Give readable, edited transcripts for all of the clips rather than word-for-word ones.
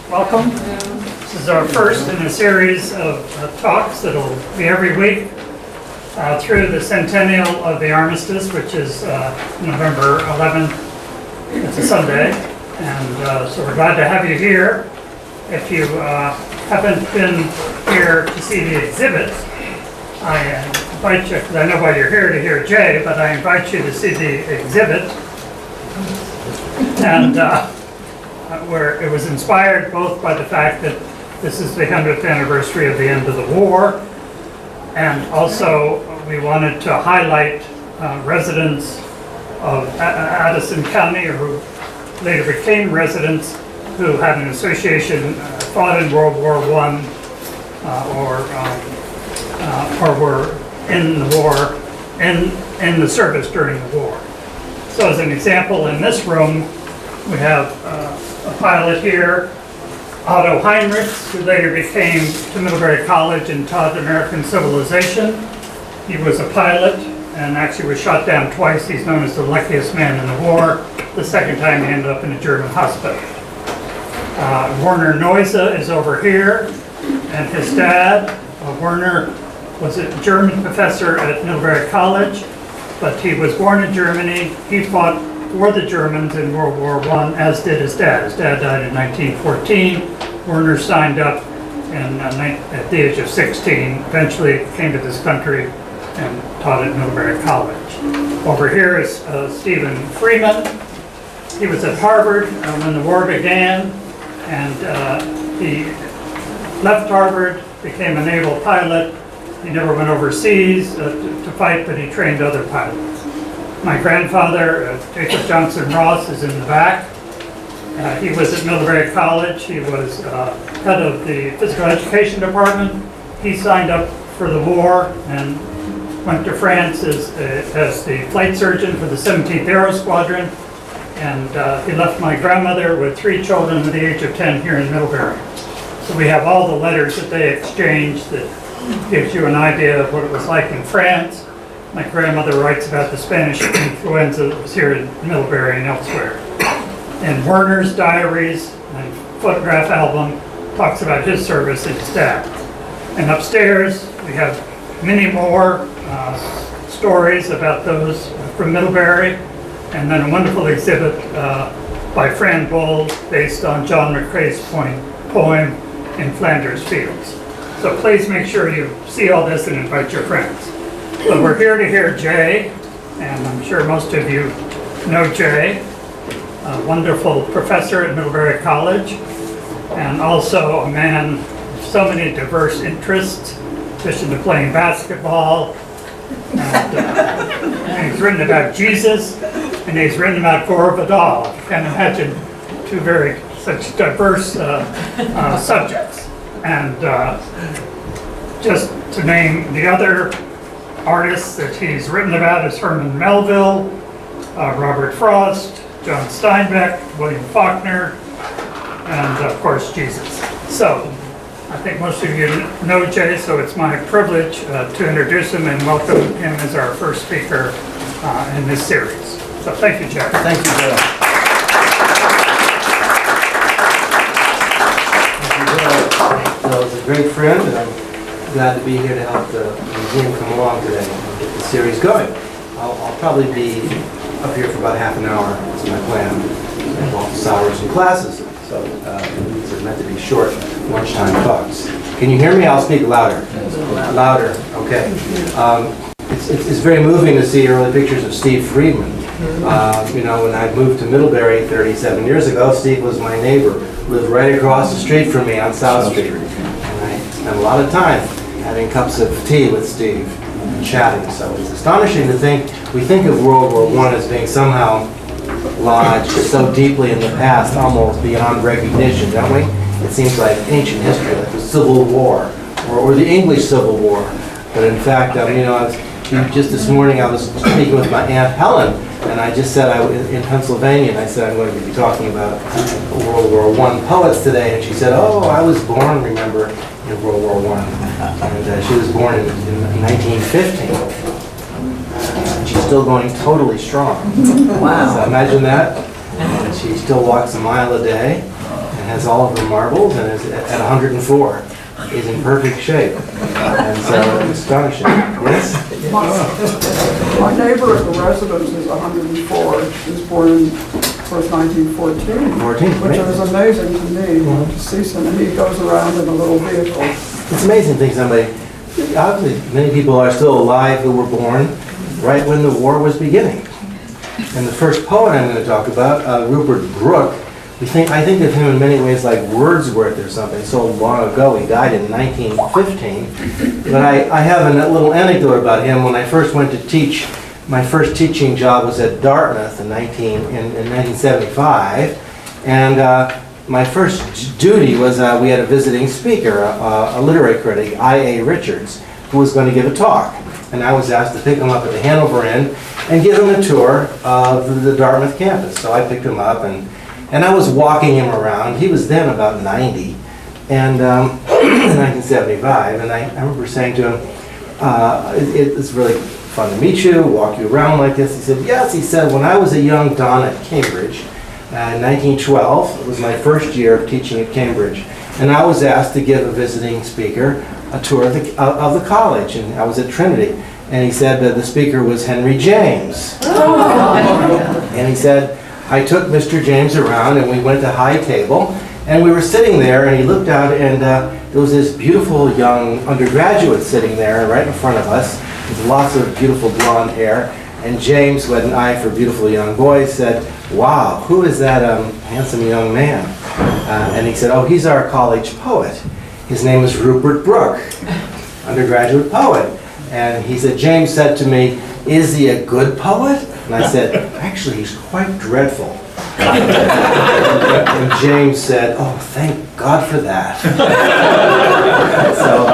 Welcome. This is our first in a series of talks that will be every week through the centennial of the armistice, which is November 11th. It's a Sunday, and so we're glad to have you here. If you haven't been here to see the exhibit, I invite you, because I know why you're here to hear Jay, but I invite you to see the exhibit. And where it was inspired both by the fact that this is the 100th anniversary of the end of the war, and also we wanted to highlight residents of Addison County, or who later became residents, who had an association, fought in World War I, or were in the war, in the service during the war. So as an example, in this room, we have a pilot here, Otto Heinrichs, who later became to Middlebury College and taught American civilization. He was a pilot and actually was shot down twice. He's known as the luckiest man in the war. The second time he ended up in a German hospital. Werner Neuse is over here, and his dad, Werner, was a German professor at Middlebury College, but he was born in Germany. He fought for the Germans in World War I, as did his dad. His dad died in 1914. Werner signed up at the age of 16, eventually came to this country and taught at Middlebury College. Over here is Stephen Freeman. He was at Harvard when the war began, and he left Harvard, became a naval pilot. He never went overseas to fight, but he trained other pilots. My grandfather, Jacob Johnson Ross, is in the back. He was at Middlebury College. He was head of the physical education department. He signed up for the war and went to France as the flight surgeon for the 17th Aero Squadron. And he left my grandmother with 3 children at the age of 10 here in Middlebury. So we have all the letters that they exchanged that gives you an idea of what it was like in France. My grandmother writes about the Spanish influenza that was here in Middlebury and elsewhere. And Werner's diaries and photograph album talks about his service and his dad. And upstairs we have many more stories about those from Middlebury, and then a wonderful exhibit by Fran Bowles based on John McCrae's poem In Flanders Fields. So please make sure you see all this and invite your friends. But we're here to hear Jay, and I'm sure most of you know Jay, a wonderful professor at Middlebury College, and also a man with so many diverse interests, in addition to playing basketball. And he's written about Jesus, and he's written about Gore Vidal. You can imagine such diverse subjects. And just to name the other artists that he's written about is Herman Melville, Robert Frost, John Steinbeck, William Faulkner, and of course Jesus. So I think most of you know Jay, so it's my privilege to introduce him and welcome him as our first speaker in this series. So thank you, Jay. Thank you, Bill. Bill is a great friend, and I'm glad to be here to help the museum come along today and get the series going. I'll probably be up here for about half an hour. That's my plan. I have office hours and classes, so these are meant to be short lunchtime talks. Can you hear me? I'll speak louder. Louder. Okay. It's very moving to see early pictures of Steve Friedman. When I moved to Middlebury 37 years ago, Steve was my neighbor. Lived right across the street from me on South Street. And I spent a lot of time having cups of tea with Steve and chatting. So it's astonishing to think, we think of World War I as being somehow lodged so deeply in the past, almost beyond recognition, don't we? It seems like ancient history, like the Civil War, or the English Civil War. But in fact, just this morning I was speaking with my Aunt Helen, and I just said in Pennsylvania, and I said I'm going to be talking about World War I poets today, and she said, "Oh, I was born, remember, in World War I," and she was born in 1915. And she's still going totally strong. Wow! So imagine that. And she still walks a mile a day, and has all of the marbles and is at 104. Is in perfect shape. And so it's astonishing. Yes? My neighbor at the residence is 104. She was born in, of course, 1914. 14, which was amazing to me to see some. And he goes around in a little vehicle. It's amazing thing somebody, obviously many people are still alive who were born right when the war was beginning. And the first poet I'm going to talk about, Rupert Brooke, I think of him in many ways like Wordsworth or something, so long ago. He died in 1915. But I have a little anecdote about him. When I first went to teach, my first teaching job was at Dartmouth in 1975. And my first duty was we had a visiting speaker, a literary critic, I.A. Richards, who was going to give a talk. And I was asked to pick him up at the Hanover Inn and give him a tour of the Dartmouth campus. So I picked him up and I was walking him around. He was then about 90, and in 1975, and I remember saying to him, it's really fun to meet you, walk you around like this. He said, yes, he said, when I was a young don at Cambridge, in 1912, it was my first year of teaching at Cambridge, and I was asked to give a visiting speaker a tour of the college, and I was at Trinity, and he said that the speaker was Henry James. And he said, I took Mr. James around and we went to High Table and we were sitting there and he looked out and there was this beautiful young undergraduate sitting there right in front of us with lots of beautiful blonde hair, and James, who had an eye for beautiful young boys, said, wow, who is that handsome young man? And he said, oh, he's our college poet. His name is Rupert Brooke, undergraduate poet. And he said, James said to me, is he a good poet? And I said, actually, he's quite dreadful. And James said, oh, thank God for that. So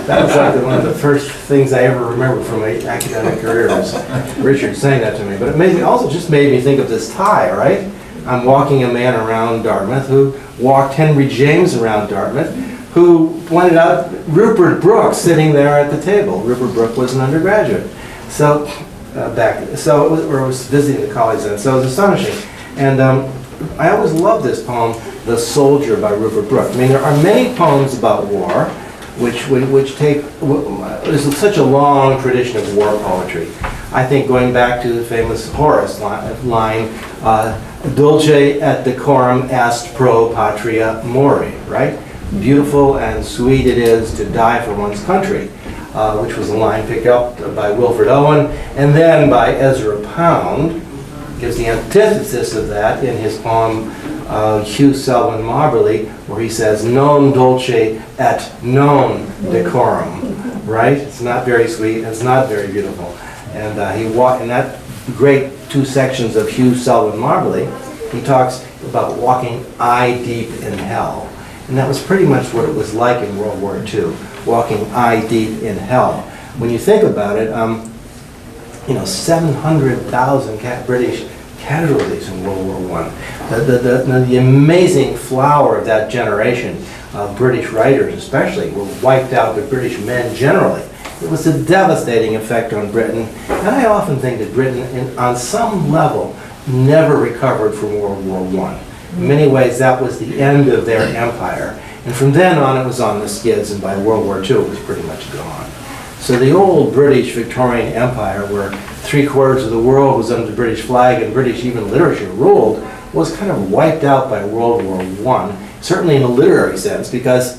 that was like one of the first things I ever remember from my academic career was Richard saying that to me. But it also just made me think of this tie, right? I'm walking a man around Dartmouth who walked Henry James around Dartmouth, who pointed out Rupert Brooke sitting there at the table. Rupert Brooke was an undergraduate. So I was visiting the college then, so it was astonishing. And I always loved this poem, The Soldier by Rupert Brooke. I mean, there are many poems about war, there's such a long tradition of war poetry. I think going back to the famous Horace line, Dulce et decorum est pro patria mori, right? Beautiful and sweet it is to die for one's country. Which was a line picked up by Wilfred Owen, and then by Ezra Pound, gives the antithesis of that in his poem Hugh Selwyn Moberly, where he says, non dolce et non decorum, right? It's not very sweet, it's not very beautiful. And in that great two sections of Hugh Selwyn Moberly, he talks about walking eye deep in hell. And that was pretty much what it was like in World War II, walking eye deep in hell. When you think about it, 700,000 British casualties in World War I. The amazing flower of that generation of British writers especially were wiped out, but British men generally. It was a devastating effect on Britain, and I often think that Britain, on some level, never recovered from World War I. In many ways, that was the end of their empire. And from then on, it was on the skids, and by World War II, it was pretty much gone. So the old British Victorian Empire, where 3/4 of the world was under the British flag and British even literature ruled, was kind of wiped out by World War I, certainly in a literary sense, because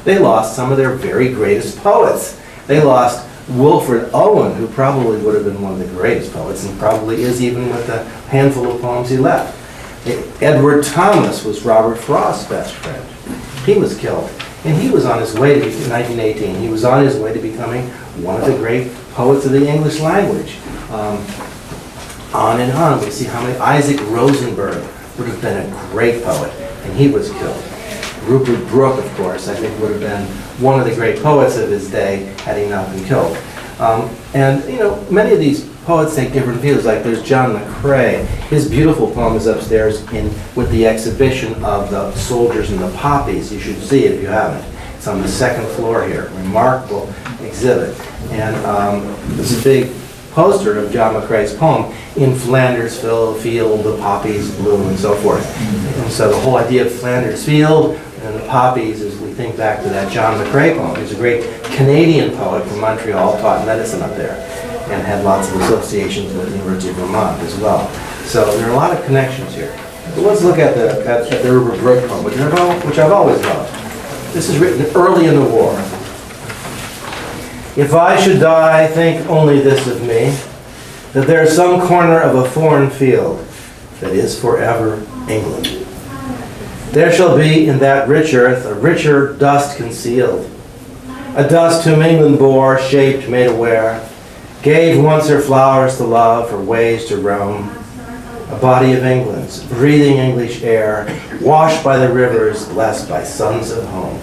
they lost some of their very greatest poets. They lost Wilfred Owen, who probably would have been one of the greatest poets, and probably is even with the handful of poems he left. Edward Thomas was Robert Frost's best friend. He was killed. And he was on his way to, in 1918, he was on his way to becoming one of the great poets of the English language. On and on, we see how many, Isaac Rosenberg would have been a great poet, and he was killed. Rupert Brooke, of course, I think would have been one of the great poets of his day had he not been killed. Many of these poets take different views, like there's John McCrae. His beautiful poem is upstairs with the exhibition of the soldiers and the poppies. You should see it if you haven't. It's on the second floor here. Remarkable exhibit. And it's a big poster of John McCrae's poem, "In Flanders field, the poppies bloom," and so forth. And so the whole idea of Flanders Field and the poppies is we think back to that John McCrae poem. He's a great Canadian poet from Montreal, taught medicine up there, and had lots of associations with the University of Vermont as well. So there are a lot of connections here. But let's look at the Rupert Brooke poem, which I've always loved. This is written early in the war. If I should die, think only this of me, that there is some corner of a foreign field that is forever England. There shall be in that rich earth a richer dust concealed, a dust whom England bore, shaped, made aware, gave once her flowers to love, her ways to roam, a body of England's, breathing English air, washed by the rivers, blessed by sons of home.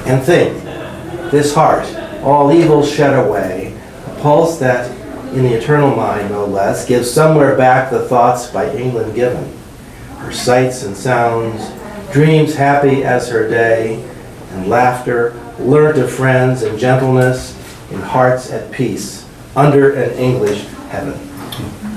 And think, this heart, all evils shed away, a pulse that, in the eternal mind no less, gives somewhere back the thoughts by England given, her sights and sounds, dreams happy as her day, and laughter learnt of friends and gentleness, in hearts at peace, under an English heaven.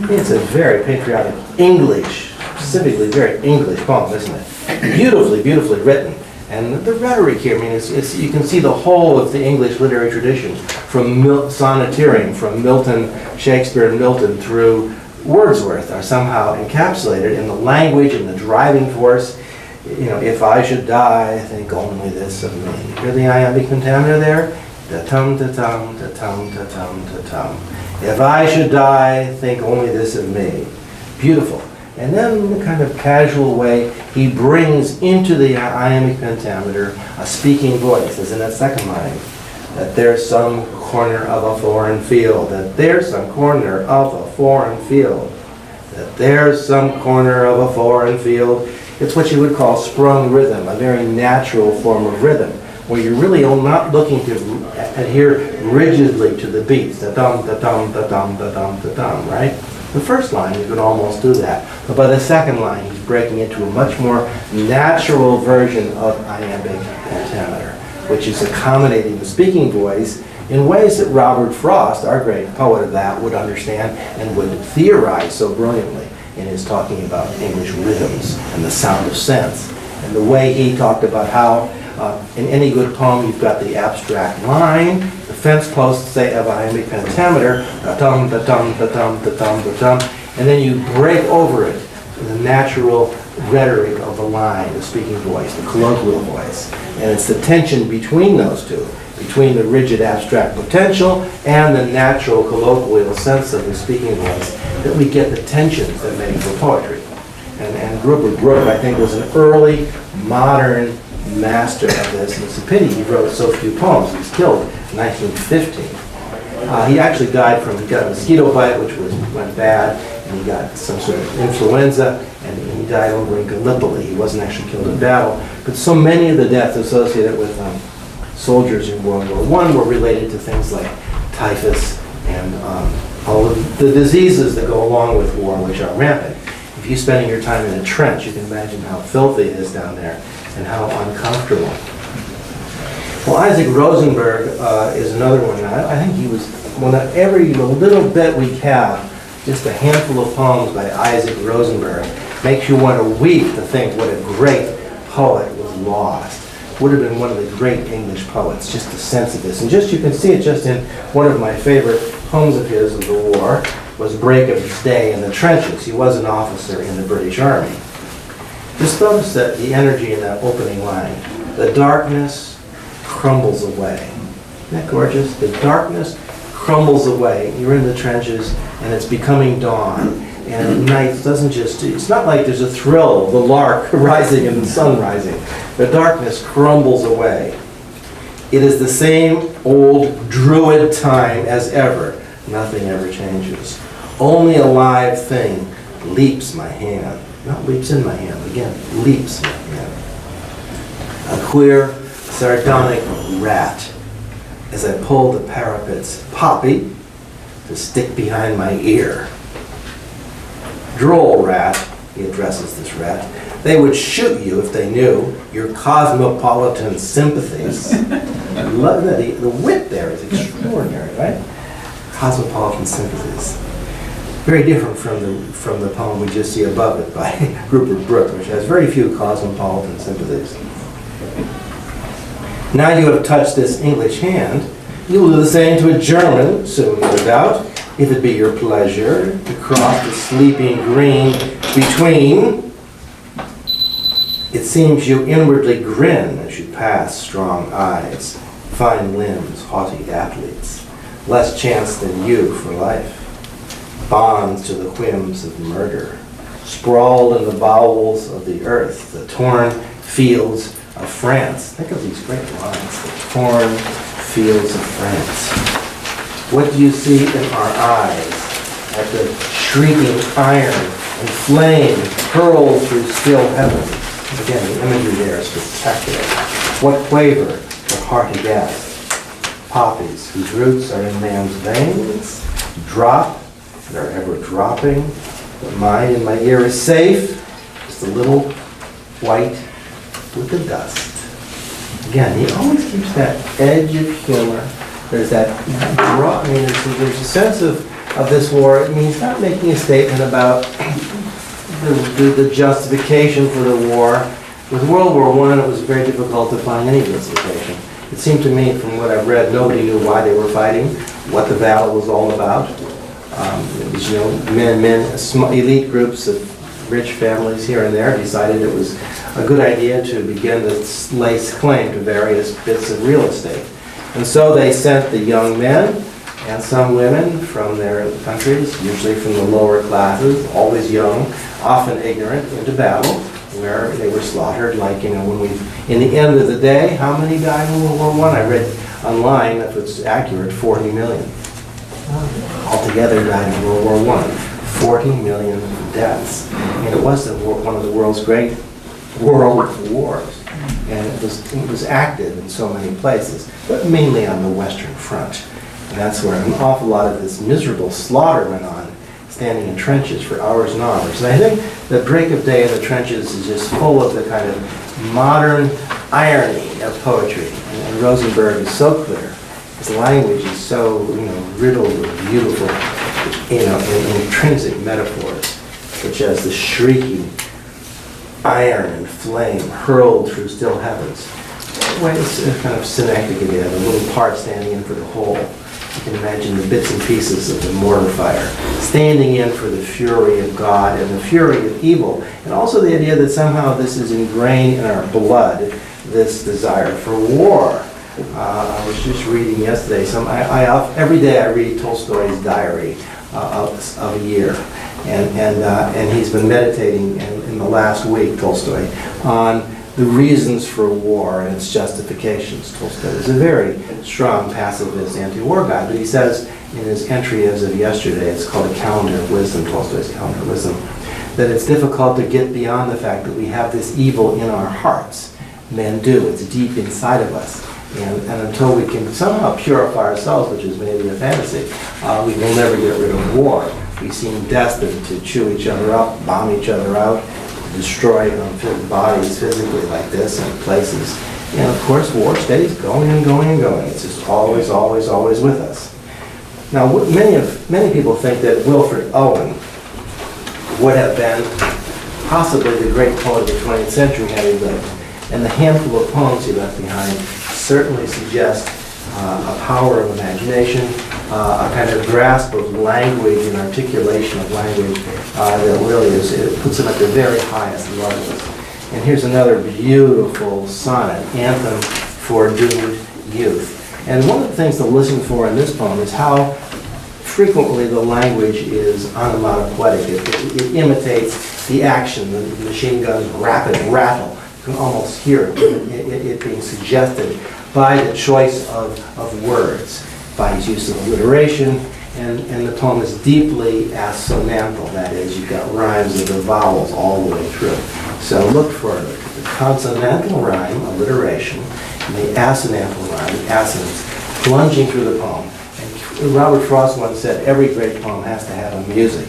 It's a very patriotic English, specifically very English poem, isn't it? Beautifully, beautifully written. And the rhetoric here, I mean, you can see the whole of the English literary tradition, from sonneteering, from Milton, Shakespeare and Milton, through Wordsworth, are somehow encapsulated in the language and the driving force. You know, if I should die, think only this of me. Hear the iambic pentameter there? Da-tum, da-tum, da-tum, da-tum, da-tum. If I should die, think only this of me. Beautiful. And then in a kind of casual way, he brings into the iambic pentameter a speaking voice, as in that second line, that there's some corner of a foreign field, that there's some corner of a foreign field, that there's some corner of a foreign field. It's what you would call sprung rhythm, a very natural form of rhythm, where you're really not looking to adhere rigidly to the beats, da-dum, da-dum, da-dum, da-dum, da-dum, right? The first line, you could almost do that. But by the second line, he's breaking into a much more natural version of iambic pentameter, which is accommodating the speaking voice in ways that Robert Frost, our great poet of that, would understand and would theorize so brilliantly in his talking about English rhythms and the sound of sense. And the way he talked about how in any good poem, you've got the abstract line, the fence posts, say, of iambic pentameter, da-dum, da-dum, da-dum, da-dum, da-dum, and then you break over it with the natural rhetoric of the line, the speaking voice, the colloquial voice. And it's the tension between those two, between the rigid abstract potential and the natural colloquial sense of the speaking voice, that we get the tensions that make for poetry. And Rupert Brooke, I think, was an early, modern master of this, and it's a pity he wrote so few poems. He was killed in 1915. He actually died he got a mosquito bite, which went bad, and he got some sort of influenza, and he died over in Gallipoli. He wasn't actually killed in battle, but so many of the deaths associated with soldiers in World War I were related to things like typhus and all of the diseases that go along with war, which are rampant. If you're spending your time in a trench, you can imagine how filthy it is down there and how uncomfortable. Well, Isaac Rosenberg is another one. I think he was one of every little bit we have, just a handful of poems by Isaac Rosenberg, makes you want to weep to think what a great poet was lost. Would have been one of the great English poets, just the sense of this. And just you can see it just in one of my favorite poems of his of the war, was Break of Day in the Trenches. He was an officer in the British Army. Just notice that the energy in that opening line. The darkness crumbles away. Isn't that gorgeous? The darkness crumbles away. You're in the trenches and it's becoming dawn. And at night it's not like there's a thrill, the lark rising and the sun rising. The darkness crumbles away. It is the same old druid time as ever. Nothing ever changes. Only a live thing leaps my hand. Not leaps in my hand, again, leaps my hand. A queer, sardonic rat as I pull the parapet's poppy to stick behind my ear. Droll rat, he addresses this rat, they would shoot you if they knew your cosmopolitan sympathies. I love that. The wit there is extraordinary, right? cosmopolitan sympathies. Very different from the poem we just see above it by Rupert Brooke, which has very few cosmopolitan sympathies. Now you have touched this English hand, you will do the same to a German, soon, no doubt, if it be your pleasure to cross the sleeping green between. It seems you inwardly grin as you pass strong eyes, fine limbs, haughty athletes, less chance than you for life. Bonds to the whims of murder, sprawled in the bowels of the earth, the torn fields of France. Think of these great lines, the torn fields of France. What do you see in our eyes at the shrieking iron and flame hurled through still heaven? Again, the imagery there is spectacular. What quaver, what hearty gasp? Poppies whose roots are in man's veins, drop, and are ever dropping. But mine in my ear is safe, just a little white with the dust. Again, he always keeps that edge of humor. There's that draw. I mean, there's a sense of this war. I mean, he's not making a statement about the justification for the war. With World War I, it was very difficult to find any justification. It seemed to me, from what I've read, nobody knew why they were fighting, what the battle was all about. It was, elite groups of rich families here and there decided it was a good idea to begin to lay claim to various bits of real estate. And so they sent the young men and some women from their countries, usually from the lower classes, always young, often ignorant, into battle, where they were slaughtered. Like, in the end of the day, how many died in World War I? I read online, if it's accurate, 40 million. Altogether died in World War I. 40 million deaths. And it was one of the world's great world wars. And it was active in so many places, but mainly on the Western Front. And that's where an awful lot of this miserable slaughter went on, standing in trenches for hours and hours. And I think the break of day in the trenches is just full of the kind of modern irony of poetry. And Rosenberg is so clear. His language is so, riddled with beautiful, intrinsic metaphors, such as the shrieking iron and flame hurled through still heavens. Well, it's a kind of synecdoche again, a little part standing in for the whole. You can imagine the bits and pieces of the mortar fire, standing in for the fury of God and the fury of evil, and also the idea that somehow this is ingrained in our blood, this desire for war. I was just reading yesterday, every day I read Tolstoy's diary of a year, and he's been meditating in the last week, Tolstoy, on the reasons for war and its justifications. Tolstoy is a very strong pacifist anti-war guy, but he says in his entry as of yesterday, it's called A Calendar of Wisdom, Tolstoy's Calendar of Wisdom, that it's difficult to get beyond the fact that we have this evil in our hearts. Men do. It's deep inside of us. And until we can somehow purify ourselves, which is maybe a fantasy, we will never get rid of war. We seem destined to chew each other up, bomb each other out, destroy bodies physically like this in places. And of course, war stays going and going and going. It's just always, always, always with us. Now, many people think that Wilfred Owen would have been possibly the great poet of the 20th century had he lived. And the handful of poems he left behind certainly suggest a power of imagination, a kind of grasp of language and articulation of language that really it puts him at the very highest levels. And here's another beautiful sonnet, Anthem for Doomed Youth. And one of the things to listen for in this poem is how frequently the language is onomatopoetic. It imitates the action, the machine gun's rapid rattle. You can almost hear it being suggested by the choice of words, by his use of alliteration, and the poem is deeply assonantal. That is, you've got rhymes of the vowels all the way through. So look for the consonantal rhyme, alliteration, and the assonantal rhyme, the assonance, plunging through the poem. And Robert Frost once said, every great poem has to have a music,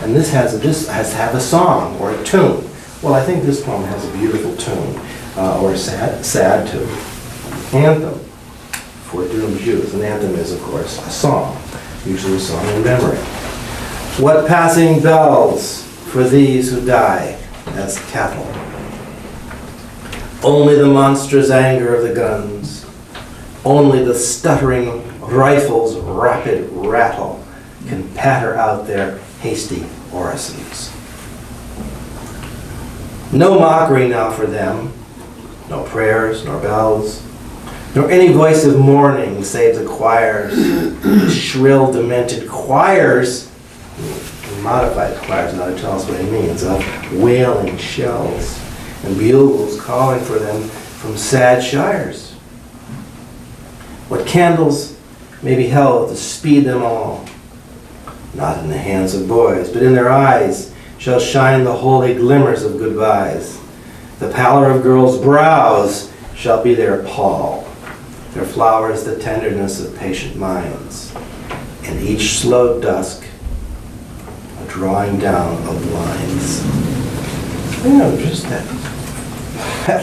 and this has to have a song or a tune. Well, I think this poem has a beautiful tune, or a sad tune. Anthem for Doomed Youth. An anthem is, of course, a song. usually a song in memory. What passing bells for these who die as cattle? Only the monstrous anger of the guns, only the stuttering rifle's rapid rattle can patter out their hasty orisons. No mockery now for them, no prayers nor bells, nor any voice of mourning save the choirs, the shrill, demented choirs, modified choirs, now to tell us what he means, of wailing shells and bugles calling for them from sad shires. What candles may be held to speed them all, not in the hands of boys, but in their eyes shall shine the holy glimmers of goodbyes. The pallor of girls' brows shall be their pall, their flowers the tenderness of patient minds, and each slow dusk a drawing down of lines. Just that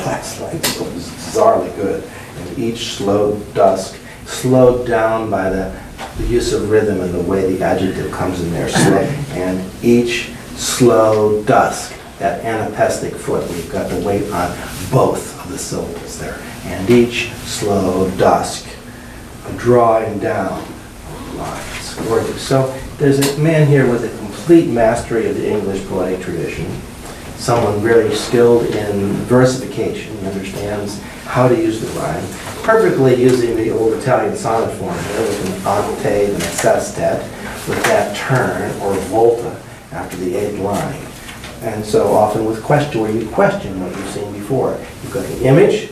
last line was bizarrely good. And each slow dusk, slowed down by the use of rhythm and the way the adjective comes in there, slow, and each slow dusk, that anapestic foot, we've got the weight on both of the syllables there, and each slow dusk, a drawing down of lines. Gorgeous. So there's a man here with a complete mastery of the English poetic tradition, someone really skilled in versification. He understands how to use the rhyme, perfectly using the old Italian sonnet form here with an octave and a sestet, with that turn or volta after the 8th line. And so often with question, where you question what you've seen before. You've got the image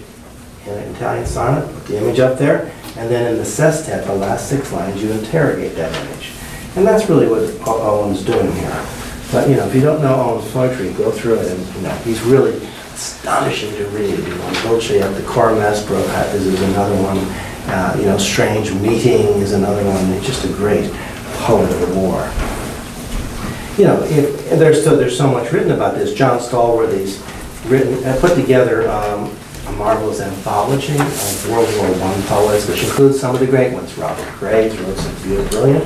in an Italian sonnet, put the image up there, and then in the sestet, the last 6 lines, you interrogate that image. And that's really what Owen's doing here. But if you don't know Owen's poetry, go through it, and he's really astonishing to read. Dolce at the Cormespro is another one. Strange Meeting is another one. He's just a great poet of the war. There's so much written about this. John Stallworthy's put together a marvelous anthology of World War I poets, which includes some of the great ones. Robert Graves wrote some brilliant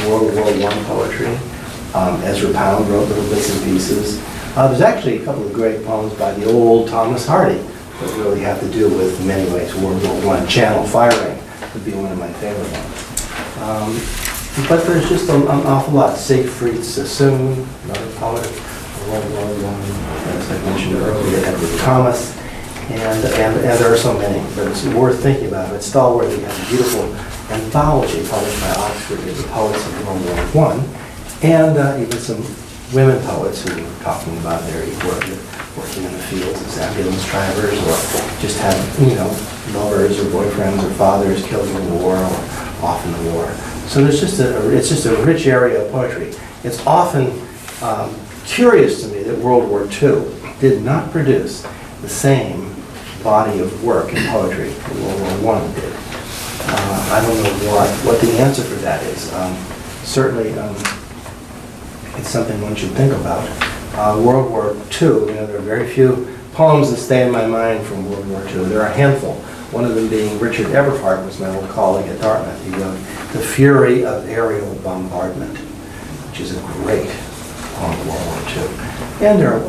World War I poetry. Ezra Pound wrote little bits and pieces. There's actually a couple of great poems by the old Thomas Hardy that really have to do with, in many ways, World War I. Channel Firing would be one of my favorite ones. But there's just an awful lot. Siegfried Sassoon, another poet of World War I, as I mentioned earlier, Edward Thomas, and there are so many, but it's worth thinking about. But Stallworthy has a beautiful anthology published by Oxford of the poets of World War I, and even some women poets who were talking about their work, working in the fields as ambulance drivers, or just had, lovers or boyfriends or fathers killed in the war or off in the war. So it's just a rich area of poetry. It's often curious to me that World War II did not produce the same body of work in poetry that World War I did. I don't know what the answer for that is. Certainly, it's something one should think about. World War II, there are very few poems that stay in my mind from World War II. There are a handful. One of them being Richard Everhart, was my old colleague at Dartmouth. He wrote The Fury of Aerial Bombardment, which is a great poem of World War II. And there are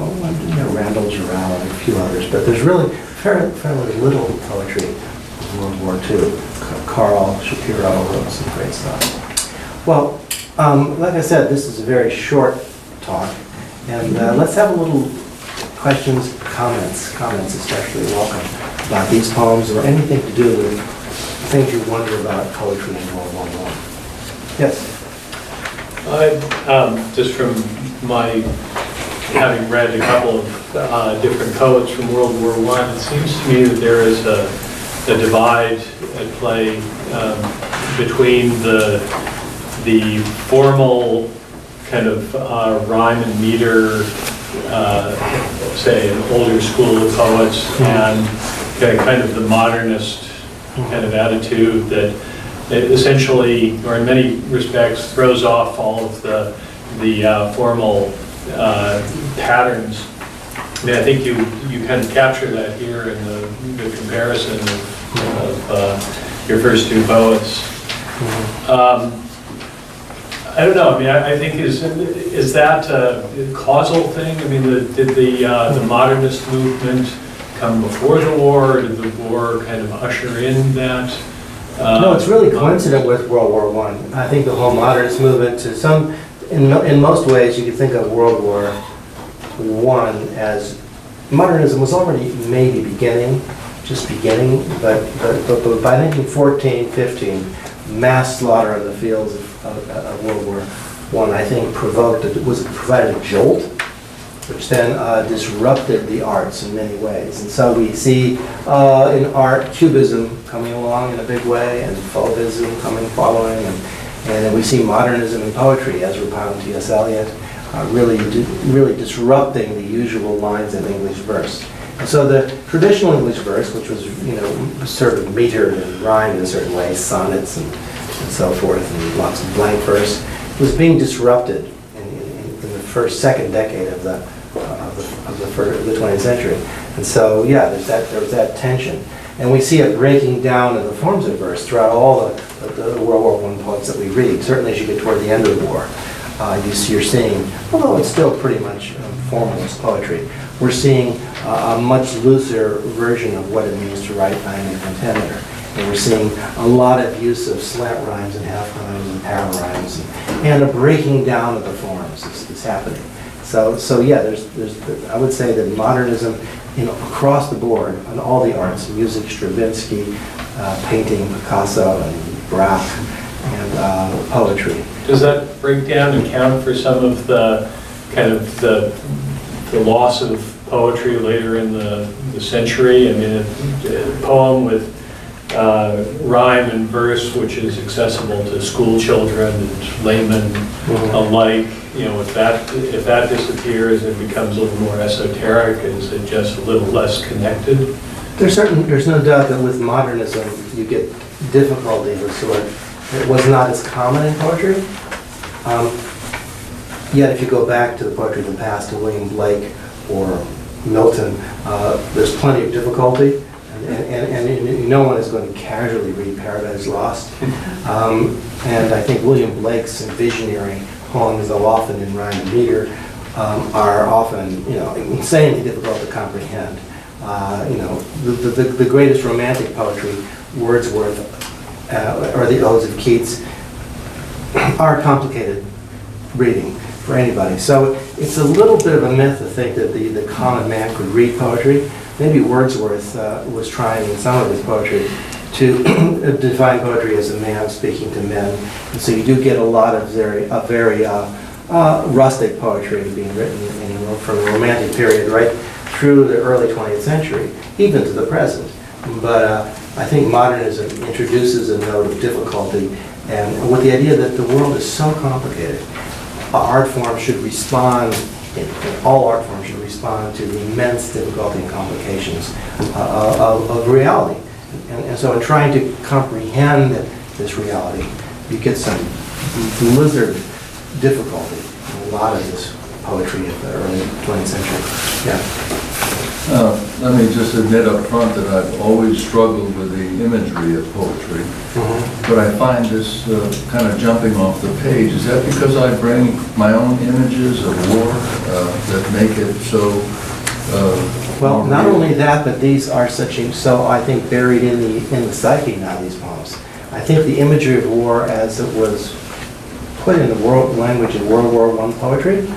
Randall Jarrell and a few others, but there's really fairly little poetry of World War II. Carl Shapiro wrote some great stuff. Well, like I said, this is a very short talk, and let's have a little questions, comments especially welcome, about these poems or anything to do with things you wonder about poetry in World War I. Yes? Just from my having read a couple of different poets from World War I, it seems to me that there is a divide at play between the formal kind of rhyme and meter, say an older school of poets, and kind of the modernist kind of attitude that it essentially, or in many respects, throws off all of the formal patterns. I mean, I think you kind of capture that here in the comparison of your first two poets. I don't know, I mean, I think is that a causal thing? I mean, did the modernist movement come before the war, or did the war kind of usher in that? No, it's really coincident with World War I. I think the whole modernist movement, in most ways, you could think of World War I as modernism was already maybe just beginning, but by 1914, 15, mass slaughter on the fields of World War I think provided a jolt, which then disrupted the arts in many ways. And so we see in art Cubism coming along in a big way, and Fauvism following, and then we see modernism in poetry, Ezra Pound, T.S. Eliot, really disrupting the usual lines of English verse. And so the traditional English verse, which was sort of metered and rhymed in a certain way, sonnets and so forth, and lots of blank verse, was being disrupted in the second decade of the 20th century. And so, yeah, there was that tension. And we see a breaking down of the forms of verse throughout all the World War I poets that we read. Certainly as you get toward the end of the war, you're seeing, although it's still pretty much formalist poetry, we're seeing a much looser version of what it means to write iambic pentameter. And we're seeing a lot of use of slant rhymes and half rhymes and para rhymes, and a breaking down of the forms is happening. So yeah, I would say that modernism, across the board on all the arts, music, Stravinsky, painting, Picasso, and Braque, and poetry. Does that break down and count for some of the kind of the loss of poetry later in the century? I mean, a poem with rhyme and verse, which is accessible to school children and laymen alike. If that disappears, it becomes a little more esoteric. Is it just a little less connected? There's no doubt that with modernism you get difficulty of a sort. It was not as common in poetry. Yet if you go back to the poetry of the past, to William Blake or Milton, there's plenty of difficulty. And no one is going to casually read Paradise Lost. And I think William Blake's visionary poems, though often in rhyme and meter, are often, insanely difficult to comprehend. The greatest romantic poetry, Wordsworth, or the Odes of Keats, are complicated reading for anybody. So it's a little bit of a myth to think that the common man could read poetry. Maybe Wordsworth was trying in some of his poetry to define poetry as a man speaking to men. And so you do get a lot of very rustic poetry being written from the Romantic period right through the early 20th century, even to the present. But I think modernism introduces a note of difficulty, and with the idea that the world is so complicated, art form should respond, all art forms should respond to the immense difficulty and complications of reality. And so in trying to comprehend this reality, you get some blizzard difficulty in a lot of this poetry of the early 20th century. Yeah. Let me just admit up front that I've always struggled with the imagery of poetry. But I find this kind of jumping off the page. Is that because I bring my own images of war that make it so... well, not only that, but these are so I think buried in the psyche now, these poems. I think the imagery of war as it was put in the world language in World War I poetry,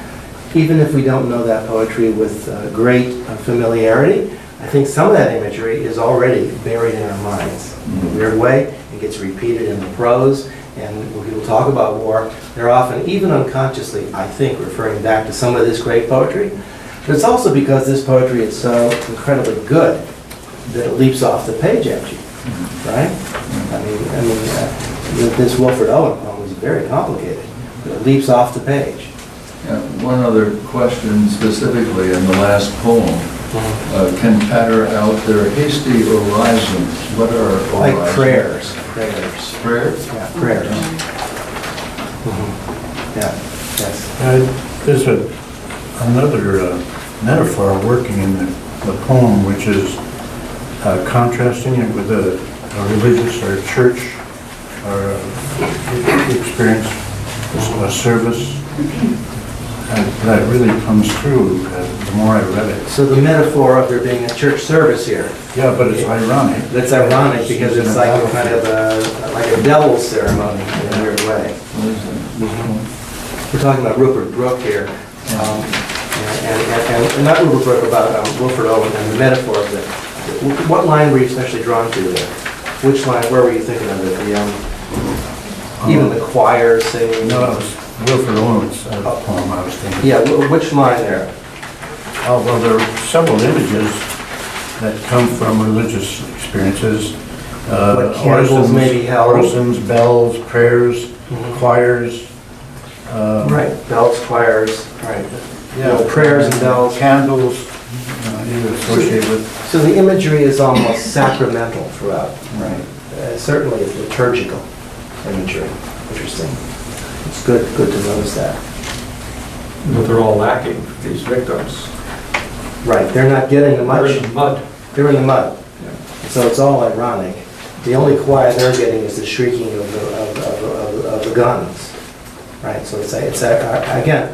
even if we don't know that poetry with great familiarity, I think some of that imagery is already buried in our minds in a weird way. It gets repeated in the prose, and when people talk about war, they're often, even unconsciously, I think, referring back to some of this great poetry. But it's also because this poetry is so incredibly good that it leaps off the page at you, right? I mean, this Wilfred Owen poem is very complicated, but it leaps off the page. Yeah, one other question specifically in the last poem. Can patter out their hasty orisons. What are orisons? Like prayers. Prayers? Yeah, prayers. Yeah, yes. There's another metaphor working in the poem, which is contrasting it with a religious or church or experience a service. That really comes through the more I read it. So the metaphor of there being a church service here, Yeah, but it's ironic. that's ironic because it's like a kind of like a devil's ceremony in a weird way. We're talking about Rupert Brooke here, and not Rupert Brooke, about Wilfred Owen and the metaphor of what line were you especially drawn to there? Which line, where were you thinking of it? Even the choir singing? No, it was Wilfred Owen's poem I was thinking. Yeah, which line there? Oh, well, there are several images that come from religious experiences. What candles may be held. Orisons, bells, prayers, choirs. Right, bells, choirs, right. Yeah, Prayers and bells. Candles, you associate with. So the imagery is almost sacramental throughout. Right. Certainly it's liturgical imagery. Interesting. It's good to notice that. But they're all lacking, these victims. Right, they're not getting They're much. in the mud. They're in the mud. So it's all ironic. The only quiet they're getting is the shrieking of the guns. Right, so it's again,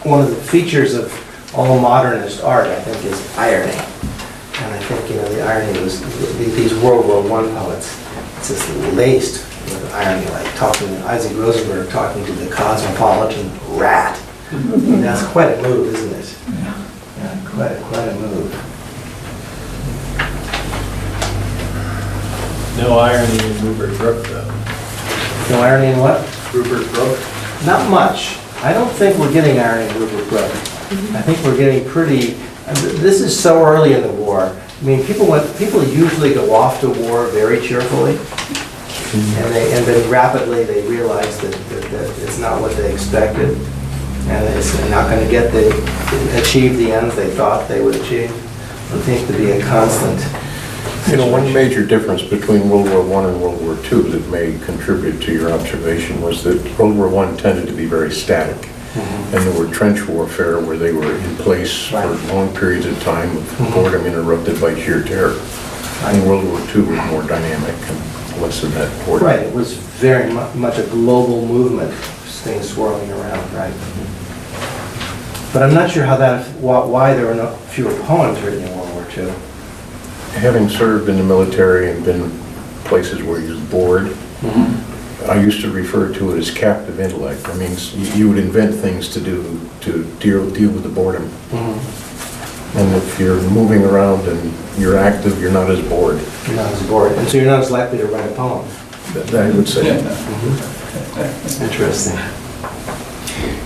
one of the features of all modernist art, I think, is irony. And I think, the irony was these World War I poets, it's just laced with irony, like Isaac Rosenberg talking to the cosmopolitan rat. That's quite a move, isn't it? Yeah, quite a move. No irony in Rupert Brooke, though. No irony in what? Rupert Brooke? Not much. I don't think we're getting irony in Rupert Brooke. I think we're getting pretty, this is so early in the war. I mean, people usually go off to war very cheerfully, and then rapidly they realize that it's not what they expected, and it's not going to achieve the ends they thought they would achieve. It seems to be a constant. One major difference between World War I and World War II that may contribute to your observation was that World War I tended to be very static. And there were trench warfare where they were in place for long periods of time with boredom interrupted by sheer terror. And World War II was more dynamic and less of that boredom. Right, it was very much a global movement, things swirling around, right? But I'm not sure why there were fewer poems written in World War II. Having served in the military and been places where you're bored, I used to refer to it as captive intellect. I mean, you would invent things to do to deal with the boredom. And if you're moving around and you're active, you're not as bored. You're not as bored, and so you're not as likely to write a poem. I would say. Interesting.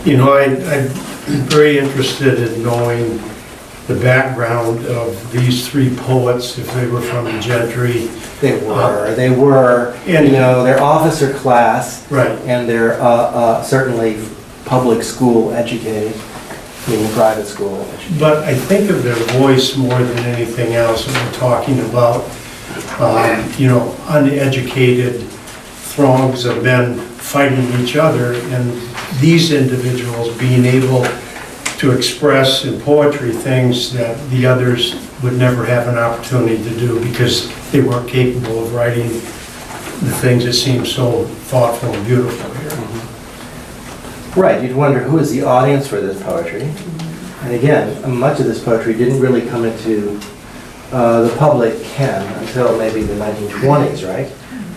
I'm very interested in knowing the background of these three poets, if they were from the gentry. They were, they're officer class. Right. And they're certainly public school educated, meaning private school educated. But I think of their voice more than anything else when we're talking about, uneducated throngs of men fighting each other, and these individuals being able to express in poetry things that the others would never have an opportunity to do because they weren't capable of writing the things that seem so thoughtful and beautiful here. Right, you'd wonder who is the audience for this poetry. And again, much of this poetry didn't really come into the public ken until maybe the 1920s, right?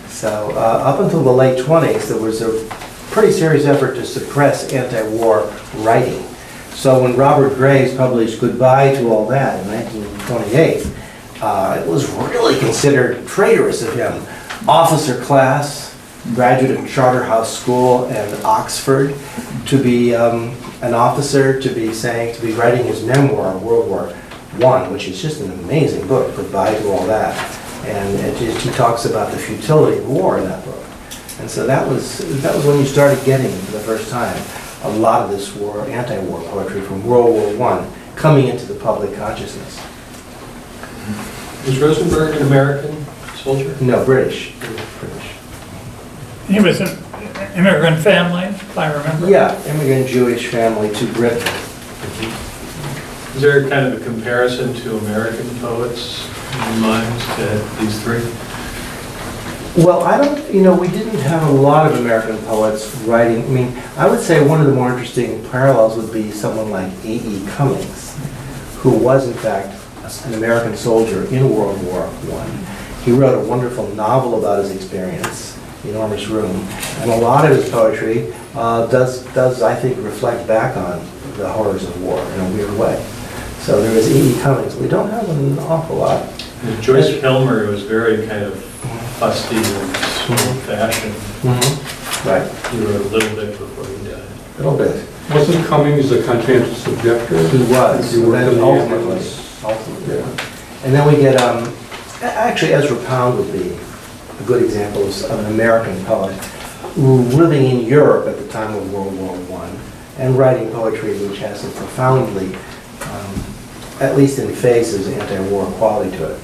So up until the late 20s, there was a pretty serious effort to suppress anti-war writing. So when Robert Graves published Goodbye to All That in 1928, it was really considered traitorous of him. Officer class, graduate of Charterhouse School and Oxford, to be an officer, to be writing his memoir of World War I, which is just an amazing book, Goodbye to All That. And he talks about the futility of war in that book. And so that was when you started getting, for the first time, a lot of this anti-war poetry from World War I coming into the public consciousness. Was Rosenberg an American soldier? No, British. He was an immigrant family, if I remember. Yeah, immigrant Jewish family to Britain. Is there kind of a comparison to American poets in your minds to these three? Well, I don't, we didn't have a lot of American poets writing. I mean, I would say one of the more interesting parallels would be someone like A.E. Cummings, who was in fact an American soldier in World War I. He wrote a wonderful novel about his experience, The Enormous Room, and a lot of his poetry does, I think, reflect back on the horrors of war in a weird way. So there is E.E. Cummings. We don't have an awful lot. And Joyce Kilmer was very kind of fusty and old-fashioned. Right, He wrote a little bit before he died. a little bit. Wasn't Cummings a conscientious objector? He was, He worked and in the ultimately. ambulance. And then we get, actually Ezra Pound would be a good example of an American poet living in Europe at the time of World War I and writing poetry which has a profoundly, at least in phases, anti-war quality to it.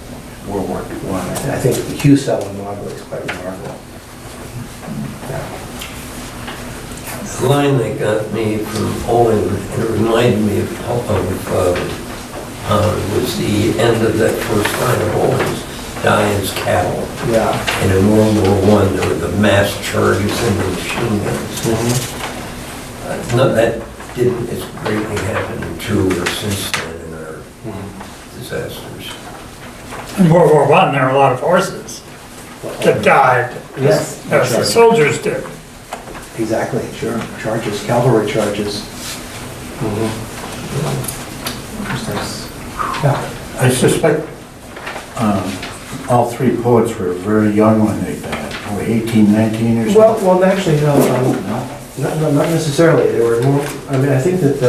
World War I. I think Hugh Selwyn Marbley is quite remarkable. The line that got me from Owen, and it reminded me of was the end of that first line of Owen's, Dian's cattle. Yeah. And in World War I, there were the mass charges and the machine guns. No, that didn't as greatly happen to or since then in our disasters. In World War I, there were a lot of horses that died. Yes. As the soldiers did. Exactly, sure. Charges, cavalry charges. Yeah. I suspect all three poets were very young when they died, or 18, 19 or something. Well, actually, no, not necessarily. They were more, I mean, I think that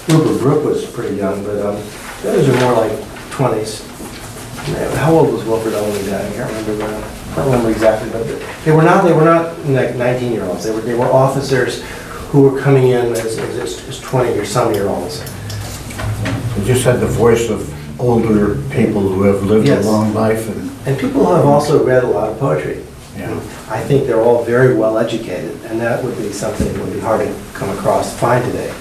Rupert Brooke was pretty young, but the others are more like 20s. How old was Wilfred Owen when he died? I can't remember exactly, but they were not like 19-year-olds. They were officers who were coming in as 20 or some year olds. They just had the voice of older people who have lived a Yes. long life And people who have also read a lot of poetry. Yeah. I think they're all very well educated, and that would be something that would be hard to come across, find today.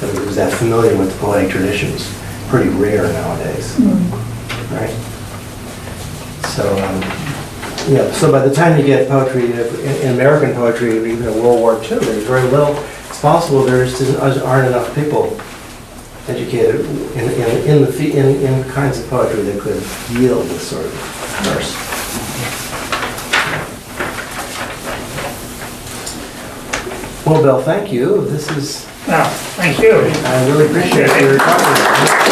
That was that familiar with the poetic traditions. Pretty rare nowadays. Right? So, so by the time you get poetry, in American poetry, even in World War II, there's very little. It's possible there aren't enough people educated in kinds of poetry that could yield this sort of verse. Well, Bill, thank you. This is, Now, thank you. I really appreciate your talking.